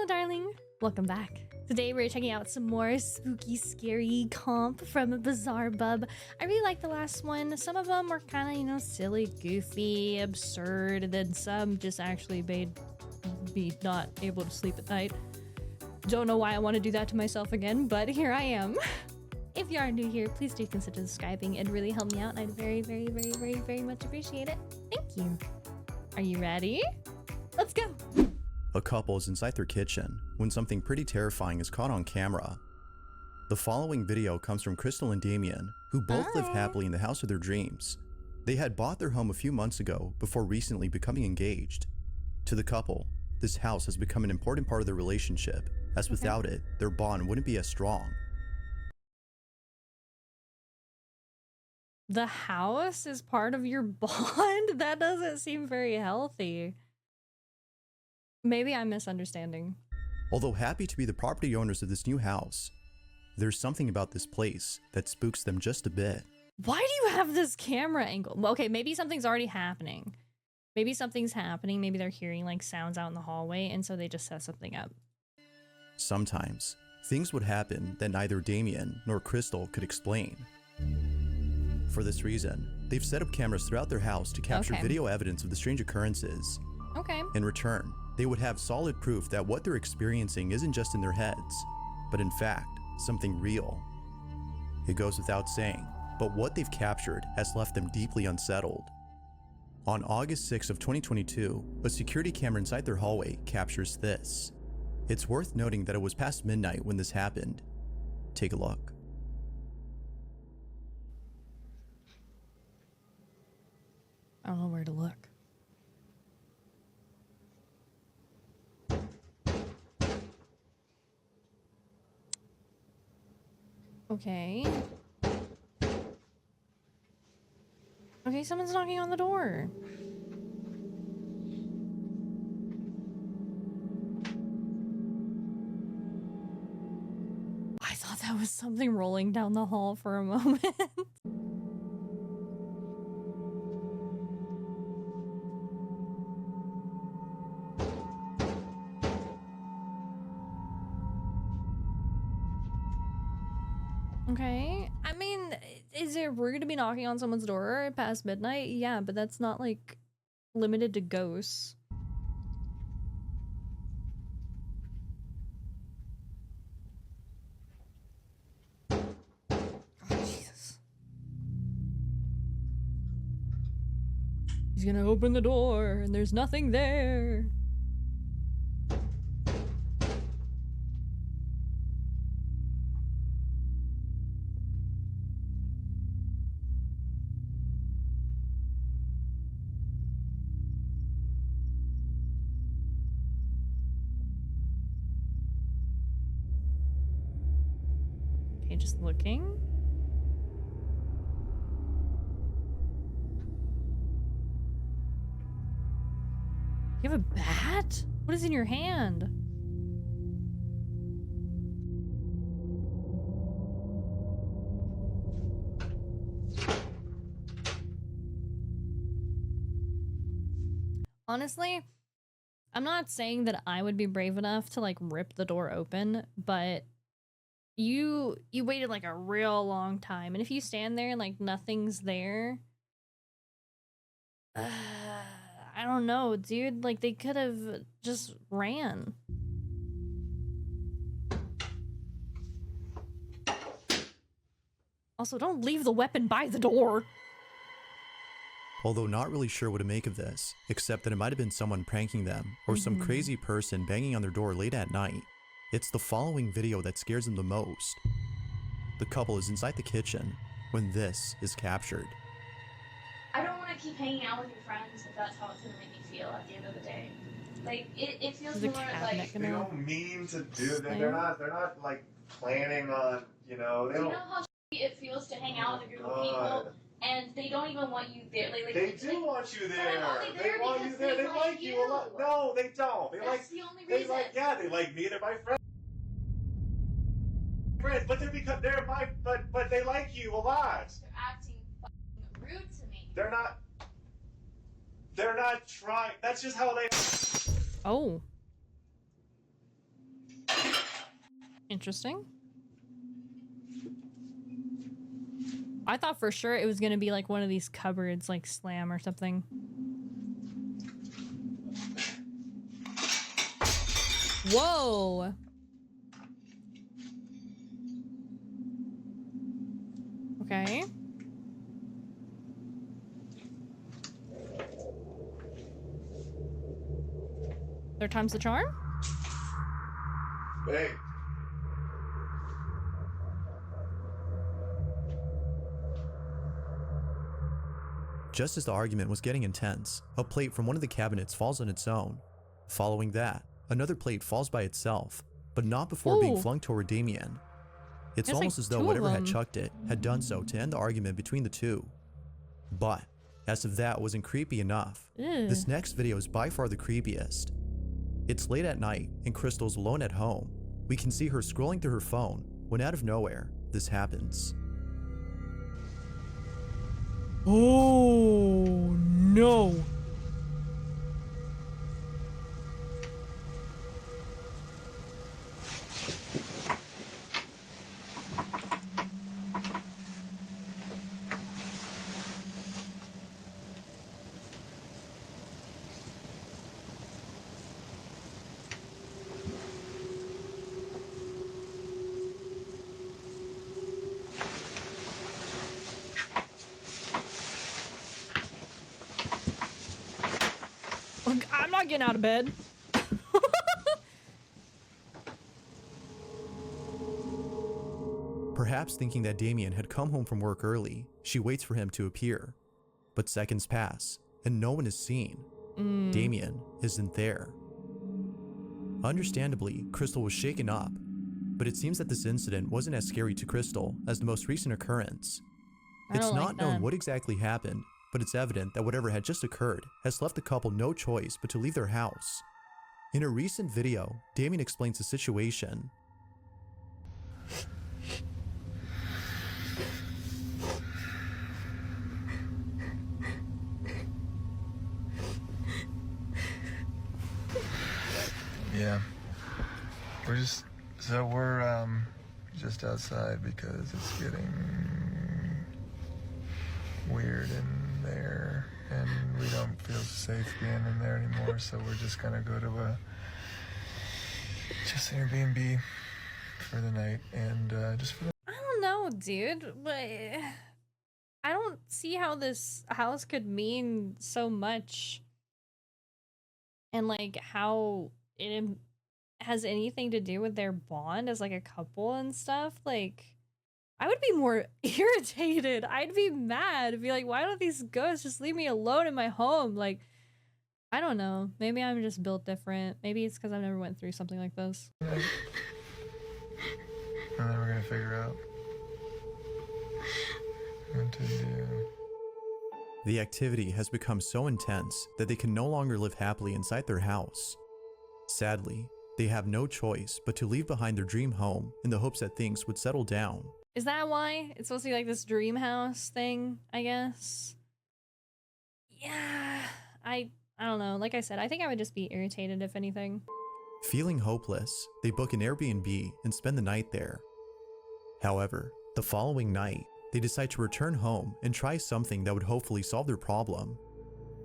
Hello, darling. Welcome back. Today we're checking out some more spooky, scary comp from BizzareBub. I really like the last one. Some of them were kind of, you know, silly, goofy, absurd, and then some just actually made me not able to sleep at night. Don't know why I want to do that to myself again, but here I am. If you are new here, please do consider subscribing. It'd really help me out, and I'd very much appreciate it. Thank you. Are you ready? Let's go. A couple is inside their kitchen when something pretty terrifying is caught on camera. The following video comes from Crystal and Damien, who both live happily in the house of their dreams. They had bought their home a few months ago before recently becoming engaged. To the couple, this house has become an important part of their relationship, as without it, their bond wouldn't be as strong. The house is part of your bond? That doesn't seem very healthy. Maybe I'm misunderstanding. Although happy to be the property owners of this new house, there's something about this place that spooks them just a bit. Why do you have this camera angle? Well, okay, maybe something's already happening. Maybe something's happening. Maybe they're hearing like sounds out in the hallway, and so they just set something up. Sometimes, things would happen that neither Damien nor Crystal could explain. For this reason, they've set up cameras throughout their house to capture video evidence of the strange occurrences. Okay. In return, they would have solid proof that what they're experiencing isn't just in their heads, but in fact, something real. It goes without saying, but what they've captured has left them deeply unsettled. On August 6th of 2022, a security camera inside their hallway captures this. It's worth noting that it was past midnight when this happened. Take a look. I don't know where to look. Okay. Okay, someone's knocking on the door. I thought that was something rolling down the hall for a moment. Okay. I mean, is it rude to be knocking on someone's door past midnight? Yeah, but that's not like limited to ghosts. Oh, Jesus. He's gonna open the door and there's nothing there. Just looking. You have a bat? What is in your hand? Honestly, I'm not saying that I would be brave enough to like rip the door open, but you waited like a real long time, and if you stand there and like nothing's there, I don't know, dude, like they could have just ran. Also, don't leave the weapon by the door. Although not really sure what to make of this, except that it might have been someone pranking them or some crazy person banging on their door late at night. It's the following video that scares them the most. The couple is inside the kitchen when this is captured. I don't want to keep hanging out with your friends if that's how it's going to make me feel at the end of the day. Like, it feels more like... They don't mean to do that. They're not like planning on, you know... Do you know how it feels to hang out with a group of people and they don't even want you there? They do want you there. They want you there. They like you a lot. No, they don't. That's the only reason. They like me. They're my friends. But but they like you a lot. They're acting fucking rude to me. They're not trying. That's just how they... Oh. Interesting. I thought for sure it was gonna be like one of these cupboards, like slam or something. Whoa! Okay. Third time's the charm? Hey. Just as the argument was getting intense, a plate from one of the cabinets falls on its own. Following that, another plate falls by itself, but not before being Ooh. flung toward Damien. It's There's almost like as though two of whatever had them. chucked it had done so to end the argument between the two. But, as if that wasn't creepy enough, Ew. this next video is by far the creepiest. It's late at night and Crystal's alone at home. We can see her scrolling through her phone when out of nowhere, this happens. Oh no. Look, I'm not getting out of bed. Perhaps thinking that Damien had come home from work early, she waits for him to appear. But seconds pass, and no one is seen. Damien isn't there. Understandably, Crystal was shaken up, but it seems that this incident wasn't as scary to Crystal as the most recent occurrence. It's not known what exactly happened, but it's evident that whatever had just occurred has left the couple no choice but to leave their house. In a recent video, Damien explains the situation. Yeah. We're just just outside because it's getting weird in there and we don't feel safe being in there anymore, so we're just gonna go to an Airbnb for the night and just for the I don't know, dude, but I don't see how this house could mean so much and like how it has anything to do with their bond as like a couple and stuff. Like, I would be more irritated. I'd be mad. I'd be like, why don't these ghosts just leave me alone in my home? Like, I don't know. Maybe I'm just built different. Maybe it's because I've never went through something like this. night. And then we're gonna figure out what to do. The activity has become so intense that they can no longer live happily inside their house. Sadly, they have no choice but to leave behind their dream home in the hopes that things would settle down. Is that why it's supposed to be like this dream house thing, I guess? Yeah, I don't know. Like I said, I think I would just be irritated if anything. Feeling hopeless, they book an Airbnb and spend the night there. However, the following night, they decide to return home and try something that would hopefully solve their problem.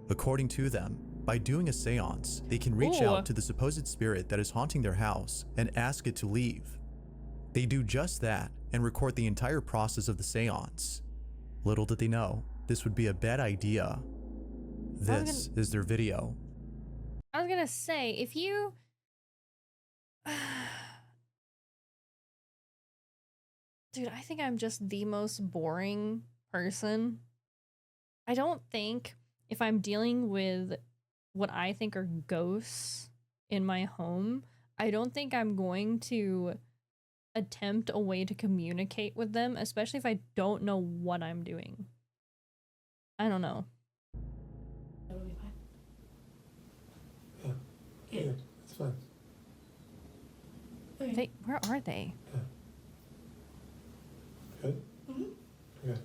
According to them, by doing a seance, they can reach out to the supposed spirit that is haunting their house and ask it to leave. They do just that and record the entire process of the seance. Little did they know, this would be a bad idea. This is their video. I was gonna say, if you... Dude, I think I'm just the most boring person. I don't think if I'm dealing with what I think are ghosts in my home, I don't think I'm going to attempt a way to communicate with them, especially if I don't know what I'm doing. I don't know. That'll be fine. Yeah, it's fine. Okay. Where are they? Good? Mm-hmm. Good.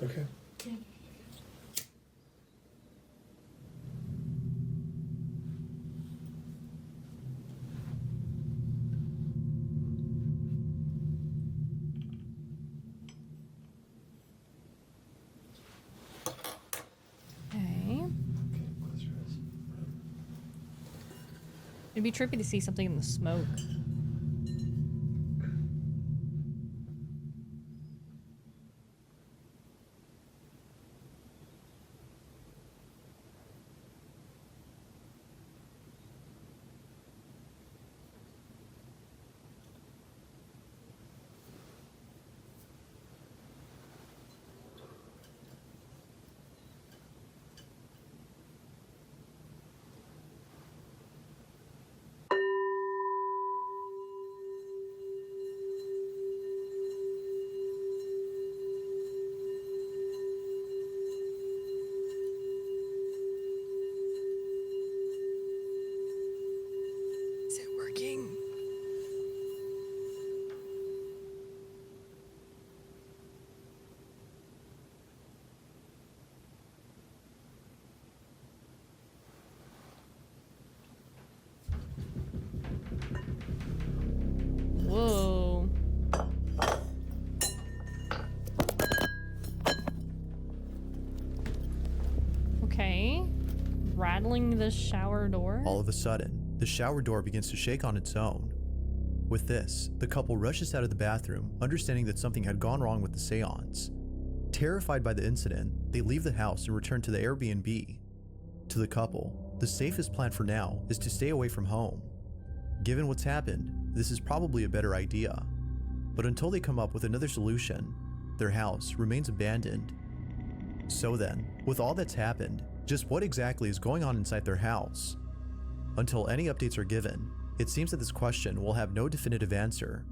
Okay. Yeah. It'd be trippy to see something in the smoke. Is it working? Whoa. Okay. Rattling the shower door. All of a sudden, the shower door begins to shake on its own. With this, the couple rushes out of the bathroom, understanding that something had gone wrong with the seance. Terrified by the incident, they leave the house and return to the Airbnb. To the couple, the safest plan for now is to stay away from home. Given what's happened, this is probably a better idea. But until they come up with another solution, their house remains abandoned. So then, with all that's happened, just what exactly is going on inside their house? Until any updates are given, it seems that this question will have no definitive answer.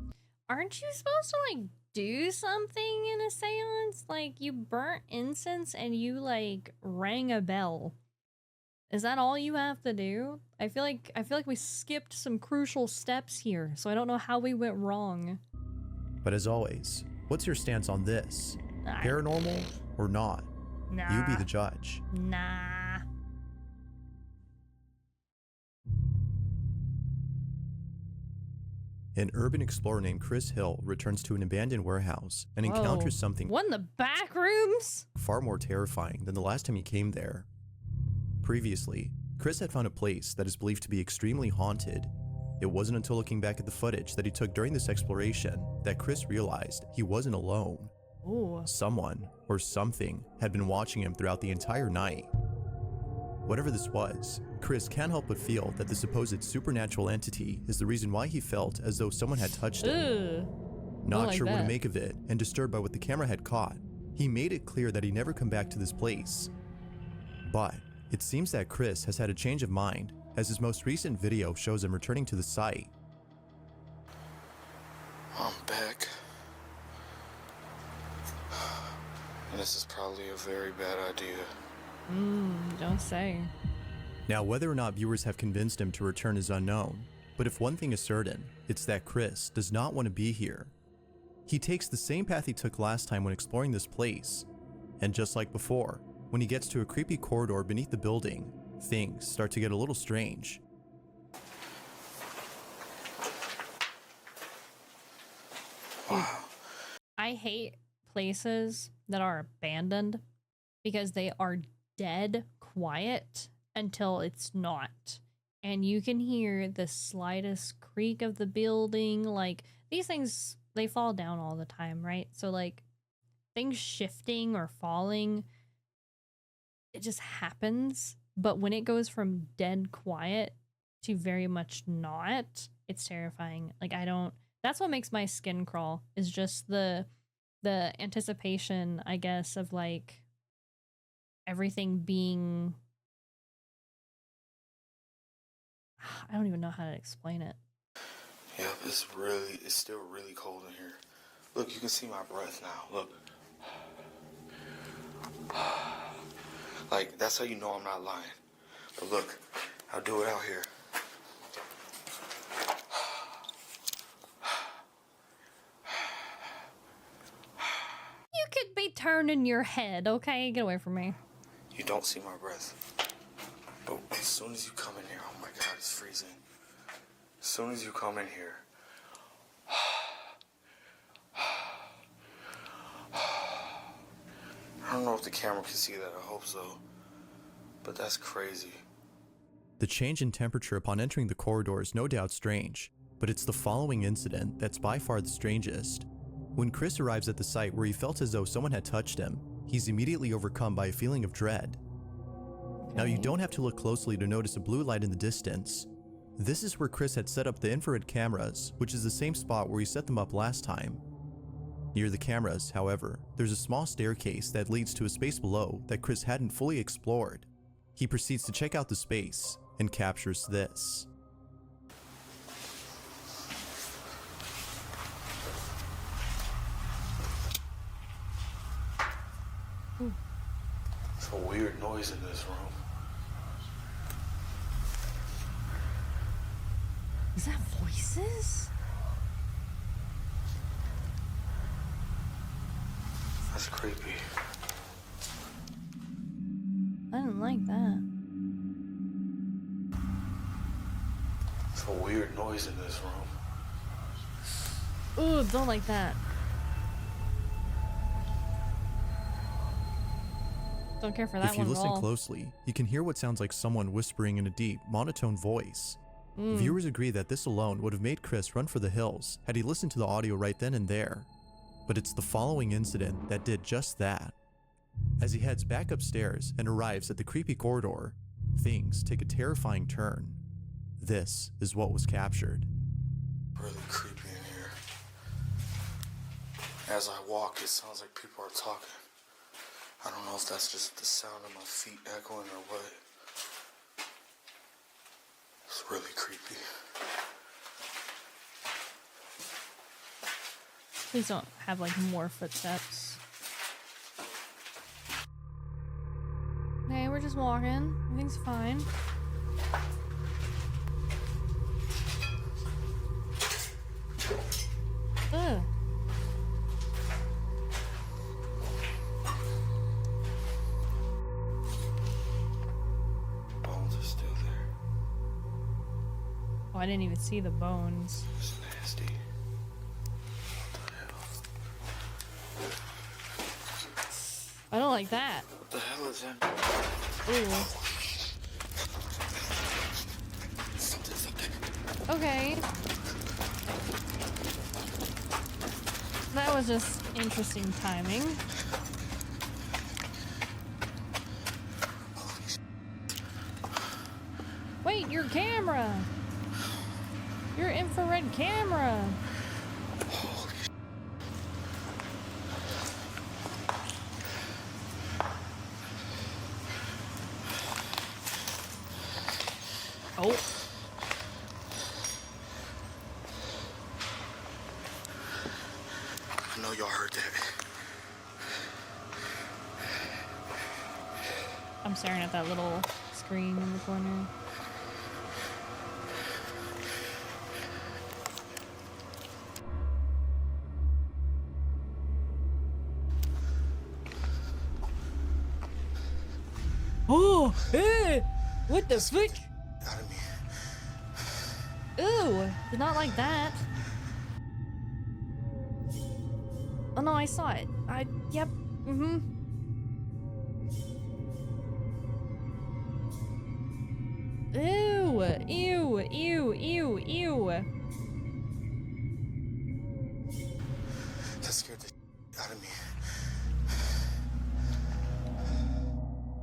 Aren't you supposed to like do something in a seance? Like you burnt incense and you like rang a bell. Is that all you have to do? I feel like we skipped some crucial steps here, so I don't know how we went wrong. But as always, what's your stance on this? Paranormal or not? Nah. You be the judge. Nah. An urban explorer named Chris Hill returns to an abandoned warehouse and encounters something What in the back rooms? far more terrifying than the last time he came there. Previously, Chris had found a place that is believed to be extremely haunted. It wasn't until looking back at the footage that he took during this exploration that Chris realized he wasn't alone. Ooh. Someone or something had been watching him throughout the entire night. Whatever this was, Chris can't help but feel that the supposed supernatural entity is the reason why he felt as though someone had touched him. Ugh. Not like sure what to that. make of it and disturbed by what the camera had caught, he made it clear that he'd never come back to this place. But it seems that Chris has had a change of mind, as his most recent video shows him returning to the site. I'm back. And this is probably a very bad idea. Don't say. Now, whether or not viewers have convinced him to return is unknown, but if one thing is certain, it's that Chris does not want to be here. He takes the same path he took last time when exploring this place, and just like before, when he gets to a creepy corridor beneath the building, things start to get a little strange. I hate places that are abandoned because they are dead quiet until it's not. And you can hear the slightest creak of the building. Like, these things, they fall down all the time, right? So, like, things shifting or falling, it just happens. But when it goes from dead quiet to very much not, it's terrifying. Like, that's what makes my skin crawl, is just the anticipation, I guess, of like everything being, I don't even know how to explain it. Yep, it's still really cold in here. Look, you can see my breath now. Look. Like, that's how you know I'm not lying. But look, I'll do it out here. You could be turning your head, okay? Get away from me. You don't see my breath. But as soon as you come in here, oh my God, it's freezing. As soon as you come in here, I don't know if the camera can see that, I hope so. But that's crazy. The change in temperature upon entering the corridor is no doubt strange, but it's the following incident that's by far the strangest. When Chris arrives at the site where he felt as though someone had touched him, he's immediately overcome by a feeling of dread. Now, you don't have to look closely to notice a blue light in the distance. This is where Chris had set up the infrared cameras, which is the same spot where he set them up last time. Near the cameras, however, there's a small staircase that leads to a space below that Chris hadn't fully explored. He proceeds to check out the space and captures this. It's a weird noise in this room. Is that voices? That's creepy. I didn't like that. It's a weird noise in this room. Ooh, don't like that. Don't care for that If you one at listen all. closely, you can hear what sounds like someone whispering in a deep, monotone voice. Viewers agree that this alone would have made Chris run for the hills had he listened to the audio right then and there. But it's the following incident that did just that. As he heads back upstairs and arrives at the creepy corridor, things take a terrifying turn. This is what was captured. Really creepy in here. As I walk, it sounds like people are talking. I don't know if that's just the sound of my feet echoing or what. It's really creepy. Please don't have like more footsteps. Okay, we're just walking. Everything's fine. Ugh. Bones are still there. Oh, I didn't even see the bones. It's nasty. I don't like that. What the hell is that? Ooh. Okay. That was just interesting timing. Wait, your camera! Your infrared camera! Oh. I know y'all heard that. I'm staring at that little screen in the corner. Oh, hey! What the frick? Out of me. Ooh, did not like that. Oh no, I saw it. Yep, Ew, ew, ew, ew, ew. That scared the out of me.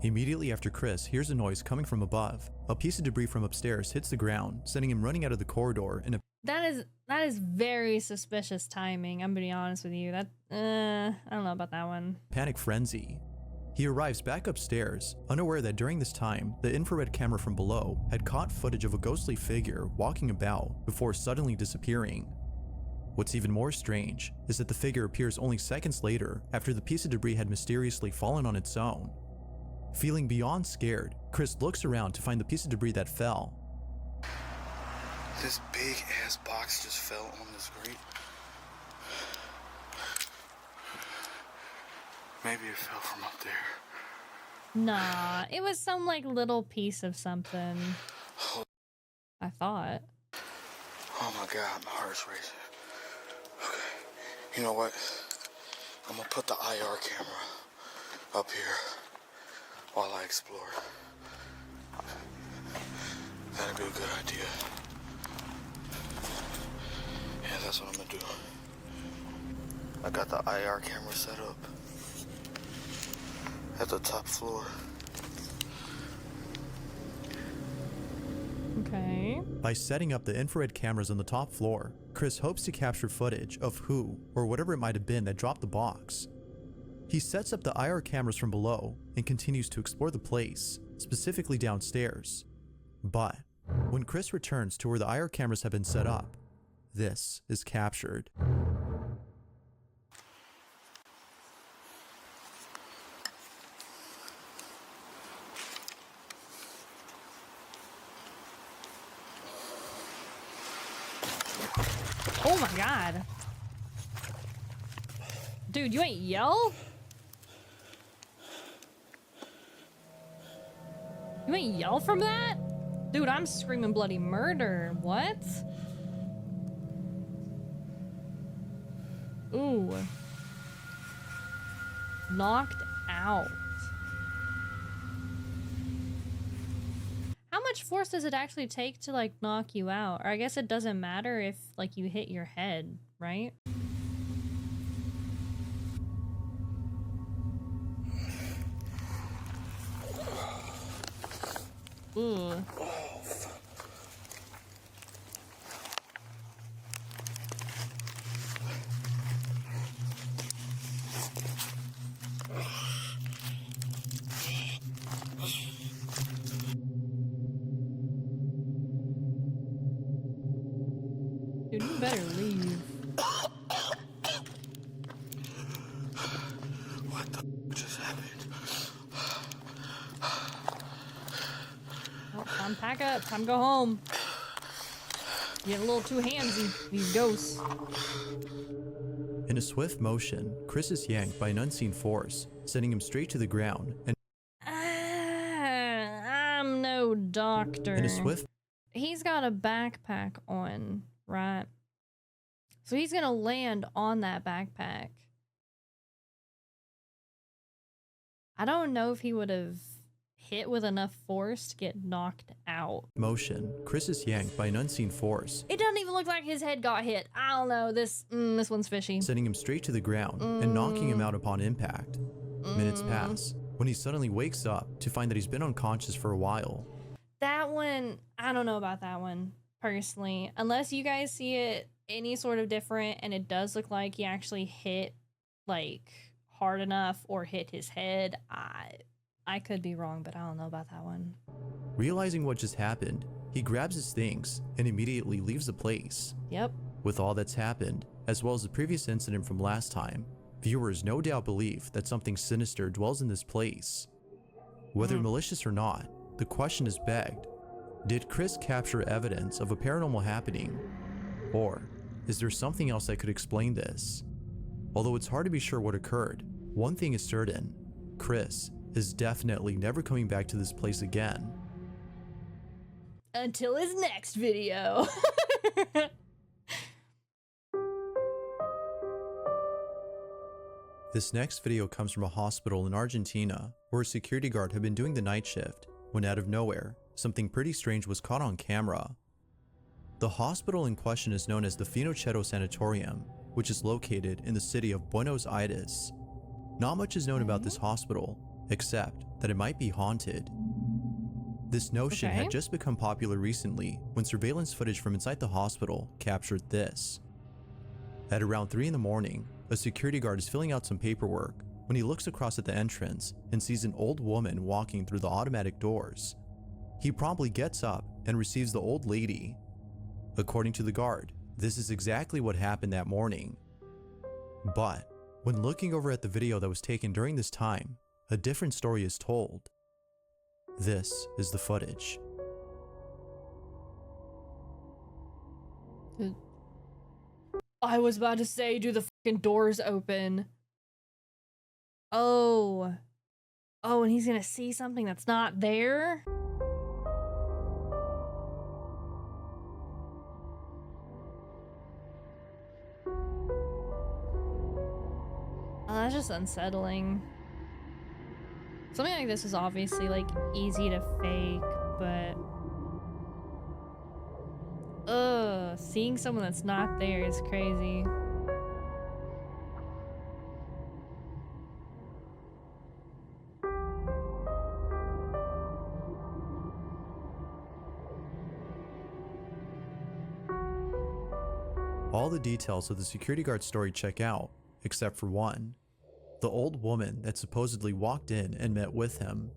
Immediately after Chris hears a noise coming from above, a piece of debris from upstairs hits the ground, sending him running out of the corridor in a That is very suspicious timing. I'm gonna be honest with you. I don't know about that one. panic frenzy. He arrives back upstairs, unaware that during this time, the infrared camera from below had caught footage of a ghostly figure walking about before suddenly disappearing. What's even more strange is that the figure appears only seconds later after the piece of debris had mysteriously fallen on its own. Feeling beyond scared, Chris looks around to find the piece of debris that fell. This big ass box just fell on the screen. Maybe it fell from up there. Nah, it was some like little piece of something. I thought. Oh my god, my heart's racing. Okay, you know what? I'm gonna put the IR camera up here while I explore. That'd be a good idea. Yeah, that's what I'm gonna do. I got the IR camera set up at the top floor. Okay. By setting up the infrared cameras on the top floor, Chris hopes to capture footage of who or whatever it might have been that dropped the box. He sets up the IR cameras from below and continues to explore the place, specifically downstairs. But when Chris returns to where the IR cameras have been set up, this is captured. Oh my god. Dude, you ain't yell? You ain't yell from that? Dude, I'm screaming bloody murder. What? Ooh. Knocked out. How much force does it actually take to like knock you out? Or I guess it doesn't matter if like you hit your head, right? Ooh. Dude, you better leave. What the just happened? Oh, time to pack up. Time to go home. Get a little too handsy, these ghosts. In a swift motion, Chris is yanked by an unseen force, sending him straight to the ground, and I'm no doctor. in a swift He's got a backpack on, right? So he's gonna land on that backpack. I don't know if he would have hit with enough force to get knocked out. motion, Chris is yanked by an unseen force, It doesn't even look like his head got hit. I don't know. This one's fishy. sending him straight to the ground and knocking him out upon impact. Minutes pass, when he suddenly wakes up to find that he's been unconscious for a while. That one, I don't know about that one, personally. Unless you guys see it any sort of different and it does look like he actually hit, like, hard enough or hit his head, I could be wrong, but I don't know about that one. Realizing what just happened, he grabs his things and immediately leaves the place. Yep. With all that's happened, as well as the previous incident from last time, viewers no doubt believe that something sinister dwells in this place. Whether malicious or not, the question is begged: did Chris capture evidence of a paranormal happening? Or is there something else that could explain this? Although it's hard to be sure what occurred, one thing is certain: Chris is definitely never coming back to this place again. Until his next video. This next video comes from a hospital in Argentina where a security guard had been doing the night shift when out of nowhere, something pretty strange was caught on camera. The hospital in question is known as the Finochetto Sanatorium, which is located in the city of Buenos Aires. Not much is known about this hospital, except that it might be haunted. This notion had just become popular recently when surveillance footage from inside the hospital captured this. At around 3 in the morning, a security guard is filling out some paperwork when he looks across at the entrance and sees an old woman walking through the automatic doors. He promptly gets up and receives the old lady. According to the guard, this is exactly what happened that morning. But when looking over at the video that was taken during this time, a different story is told. This is the footage. I was about to say, do the fucking doors open? Oh. Oh, and he's gonna see something that's not there? Oh, that's just unsettling. Something like this is obviously, like, easy to fake, but Ugh, seeing someone that's not there is crazy. All the details of the security guard story check out, except for one. The old woman that supposedly walked in and met with him.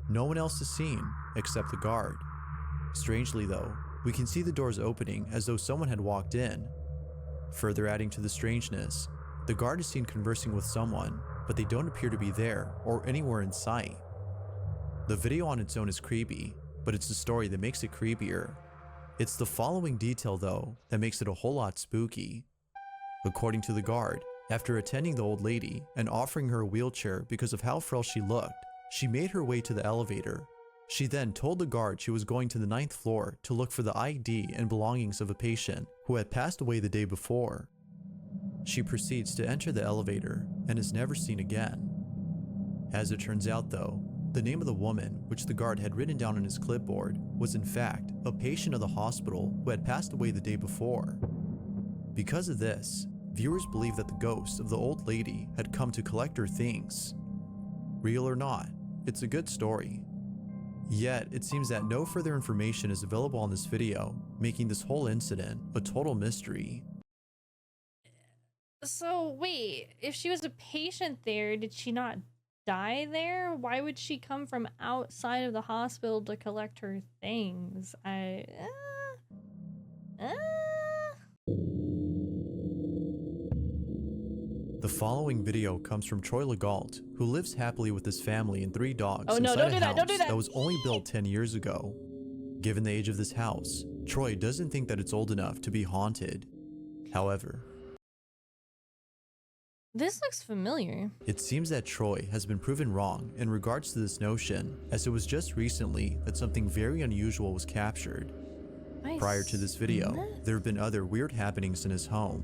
No one else is seen except the guard. Strangely though, we can see the doors opening as though someone had walked in. Further adding to the strangeness, the guard is seen conversing with someone, but they don't appear to be there or anywhere in sight. The video on its own is creepy, but it's the story that makes it creepier. It's the following detail though that makes it a whole lot spooky. According to the guard, after attending the old lady and offering her a wheelchair because of how frail she looked, she made her way to the elevator. She then told the guard she was going to the 9th floor to look for the ID and belongings of a patient who had passed away the day before. She proceeds to enter the elevator and is never seen again. As it turns out though, the name of the woman, which the guard had written down on his clipboard, was in fact a patient of the hospital who had passed away the day before. Because of this, viewers believe that the ghost of the old lady had come to collect her things. Real or not, it's a good story. Yet, it seems that no further information is available on this video, making this whole incident a total mystery. So wait, if she was a patient there, did she not die there? Why would she come from outside of the hospital to collect her things? The following video comes from Troy Legault, who lives happily with his family and 3 dogs Oh no, inside don't a do that, house don't do that. that was only built 10 years ago. Given the age of this house, Troy doesn't think that it's old enough to be haunted. However, This looks familiar. it seems that Troy has been proven wrong in regards to this notion, as it was just recently that something very unusual was captured. Prior to this video, there have been other weird happenings in his home.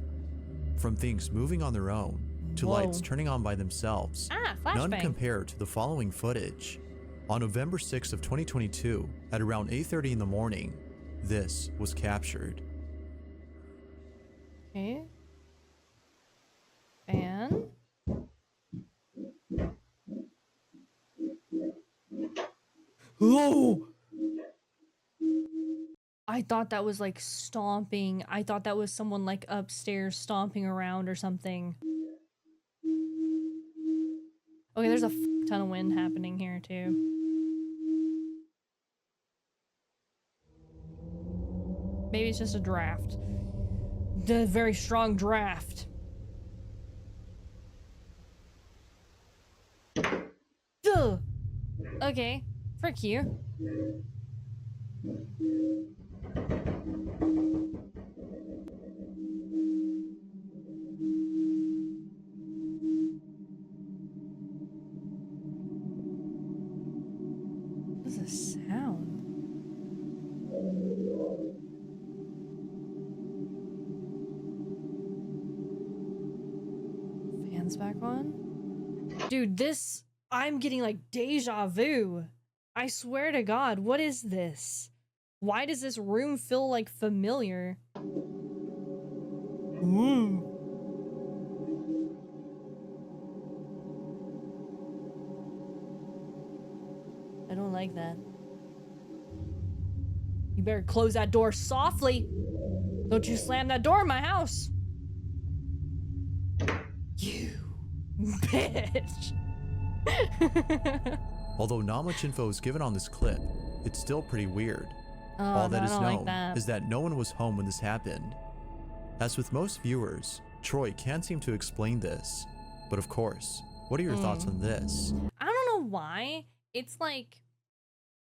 From things moving on their own, to Whoa. lights turning on by themselves. None Flashbang. compare to the following footage. On November 6th of 2022, at around 8:30 in the morning, this was captured. Okay. Fan. Oh! I thought that was like stomping. I thought that was someone like upstairs stomping around or something. Okay, there's a ton of wind happening here too. Maybe it's just a draft. The very strong draft. Duh. Okay, frick you. What is this sound? Fans back on? Dude, this... I'm getting like deja vu. I swear to God, what is this? Why does this room feel like familiar? Ooh. I don't like that. You better close that door softly. Don't you slam that door in my house. You bitch. Although not much info is given on this clip, it's still pretty weird. Oh, All that no, is I don't known like that. is that no one was home when this happened. As with most viewers, Troy can't seem to explain this. But of course, what are your thoughts on this? I don't know why. It's like,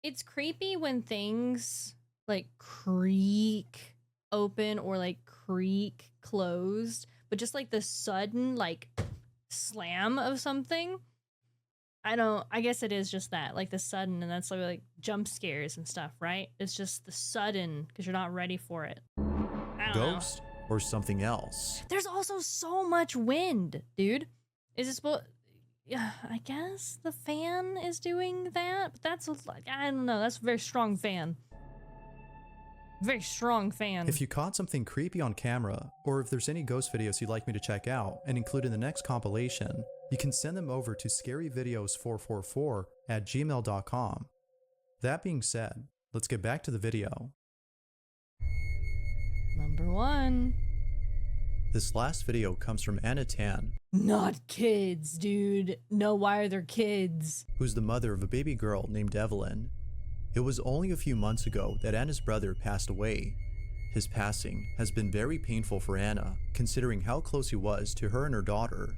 it's creepy when things like creak open or like creak closed, but just like the sudden like slam of something. I guess it is just that, like the sudden, and that's like jump scares and stuff, right? It's just the sudden because you're not ready for it. I don't know. Ghost or something else? There's also so much wind, dude. Is it supposed? Yeah, I guess the fan is doing that, but that's I don't know. That's a very strong fan. Very strong fan. If you caught something creepy on camera, or if there's any ghost videos you'd like me to check out and include in the next compilation, you can send them over to scaryvideos444@gmail.com. That being said, let's get back to the video. Number 1. This last video comes from Anna Tan, Not kids, dude. No, why are there kids? who's the mother of a baby girl named Evelyn. It was only a few months ago that Anna's brother passed away. His passing has been very painful for Anna, considering how close he was to her and her daughter.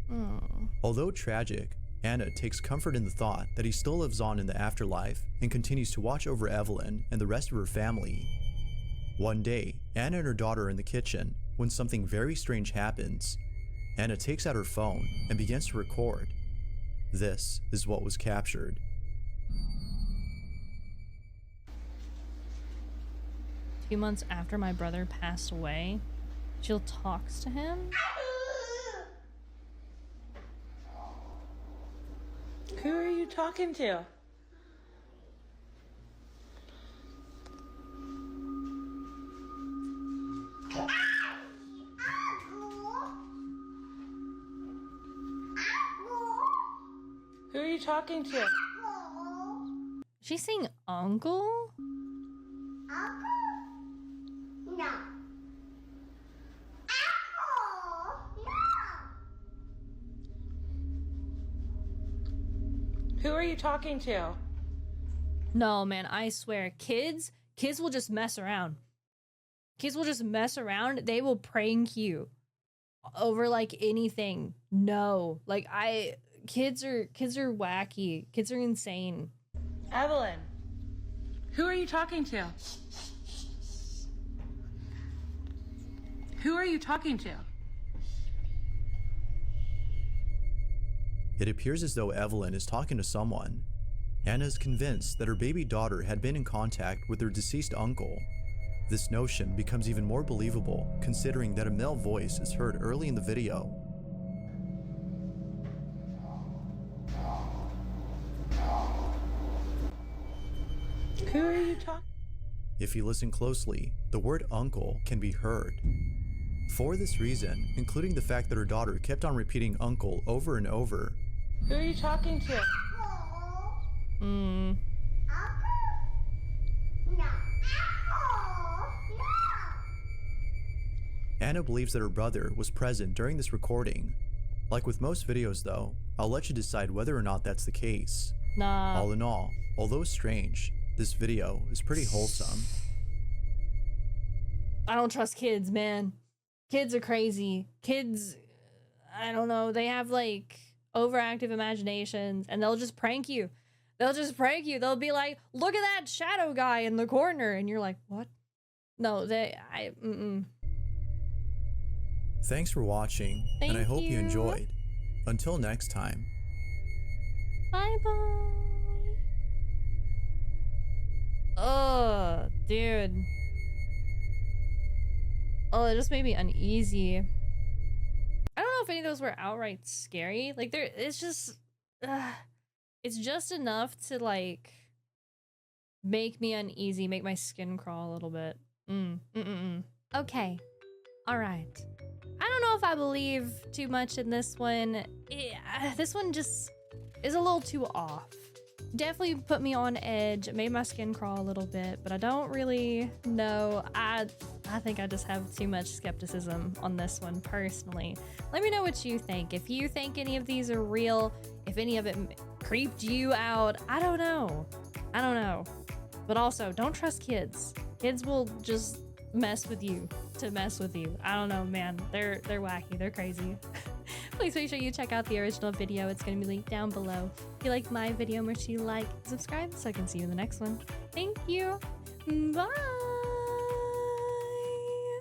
Although tragic, Anna takes comfort in the thought that he still lives on in the afterlife and continues to watch over Evelyn and the rest of her family. One day, Anna and her daughter are in the kitchen when something very strange happens. Anna takes out her phone and begins to record. This is what was captured. A few months after my brother passed away, Jill talks to him. Who are you talking to? Who are you talking to? She's saying uncle? Who are you talking to? No, man, I swear, kids will just mess around. Kids will just mess around. They will prank you over like anything. No, like kids are wacky. Kids are insane. Evelyn. Who are you talking to? Who are you talking to? It appears as though Evelyn is talking to someone. Anna is convinced that her baby daughter had been in contact with her deceased uncle. This notion becomes even more believable considering that a male voice is heard early in the video. Who are you talking? If you listen closely, the word uncle can be heard. For this reason, including the fact that her daughter kept on repeating uncle over and over, Who are you talking to? Anna believes that her brother was present during this recording. Like with most videos though, I'll let you decide whether or not that's the case. Nah. All in all, although strange, this video is pretty wholesome. I don't trust kids, man. Kids are crazy. Kids, I don't know, they have like overactive imaginations and they'll just prank you. They'll just prank you. They'll be like, look at that shadow guy in the corner. And you're like, what? No, Thanks for watching, and I hope you enjoyed. Until next time. Bye-bye. Oh, dude. Oh, it just made me uneasy. I don't know if any of those were outright scary. Like, it's just enough to, like, make me uneasy, make my skin crawl a little bit. Okay. All right. I don't know if I believe too much in this one. This one just is a little too off. Definitely put me on edge, made my skin crawl a little bit, but I don't really know. I think I just have too much skepticism on this one personally. Let me know what you think. If you think any of these are real, if any of it creeped you out, I don't know. But also, don't trust kids. Kids will just mess with you to mess with you. I don't know, man. They're wacky. They're crazy. Please make sure you check out the original video. It's going to be linked down below. If you like my video, make sure you like, subscribe so I can see you in the next one. Thank you. Bye.